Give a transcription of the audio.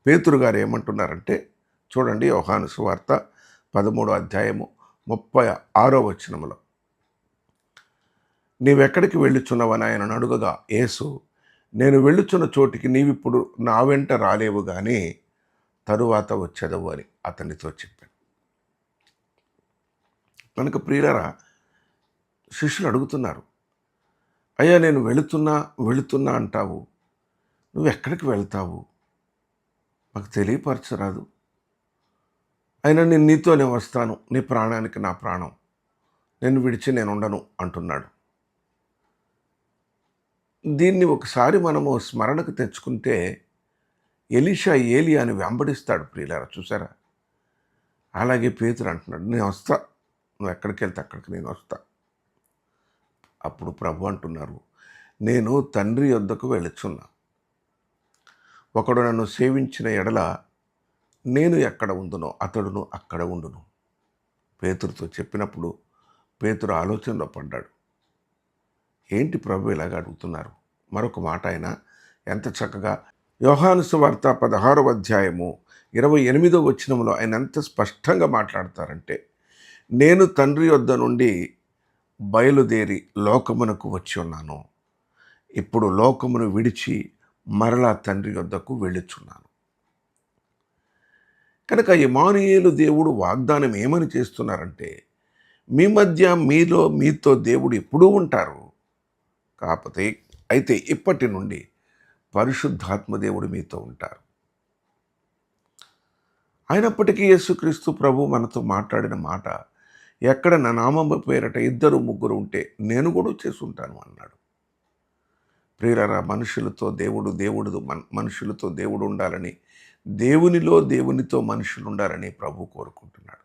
పేతురు గారు ఏమంటున్నారంటే చూడండి, యోహాను సువార్త 13వ అధ్యాయము 36వ వచనములో, నీవెక్కడికి వెళ్ళుచున్నావని ఆయనను అడుగగా యేసు, నేను వెళ్ళుచున్న చోటికి నీవిప్పుడు నా వెంట రాలేవు గాని తరువాత వచ్చెదవు అని అతనితో చెప్పాను. కనుక ప్రియులారా, శిష్యులు అడుగుతున్నారు, అయ్యా నేను వెళుతున్నా అంటావు, నువ్వు ఎక్కడికి వెళ్తావు, మాకు తెలియపరచరాదు? అయినా నేను నీతోనే వస్తాను, నీ ప్రాణానికి నా ప్రాణం, నేను విడిచి నేను ఉండను అంటున్నాడు. దీన్ని ఒకసారి మనము స్మరణకు తెచ్చుకుంటే, ఎలీషా ఏలియాని వెంబడిస్తాడు ప్రియులారా, చూసారా? అలాగే పేతురు అంటున్నాడు, నేను వస్తా, నువ్వు ఎక్కడికి వెళ్తే అక్కడికి నేను వస్తా. అప్పుడు ప్రభు అంటున్నారు, నేను తండ్రి యొద్దకు వెళుచున్నా, ఒకడు నన్ను సేవించిన ఎడల నేను ఎక్కడ ఉండునో అతడును అక్కడ ఉండును. పేతురుతో చెప్పినప్పుడు పేతురు ఆలోచనలో పడ్డాడు. ఏంటి ప్రభు ఇలాగ అడుగుతున్నారు? మరొక మాట ఆయన ఎంత చక్కగా యోహాను సువార్త 16వ అధ్యాయము 28వ వచనంలో ఆయన ఎంత స్పష్టంగా మాట్లాడతారంటే, నేను తండ్రి యొద్ద నుండి బయలుదేరి లోకమునకు వచ్చి ఉన్నాను, ఇప్పుడు లోకమును విడిచి మరలా తండ్రి యొద్దకు వెళ్ళుచున్నాను. కనుక ఇమ్మానుయేలు దేవుడు వాగ్దానం ఏమని చేస్తున్నారంటే, మీ మధ్య మీతో దేవుడు ఎప్పుడూ ఉంటారు, కాకపోతే అయితే ఇప్పటి నుండి పరిశుద్ధాత్మ దేవుడు మీతో ఉంటారు. అయినప్పటికీ యేసుక్రీస్తు ప్రభు మనతో మాట్లాడిన మాట, ఎక్కడ నా నామము పేరట 2-3 ఉంటే నేను కూడా చేసుంటాను అన్నాడు. ప్రియులారా, మనుషులతో మనుషులతో దేవుడు ఉండాలని, దేవునితో మనుషులు ఉండాలని ప్రభు కోరుకుంటున్నాడు.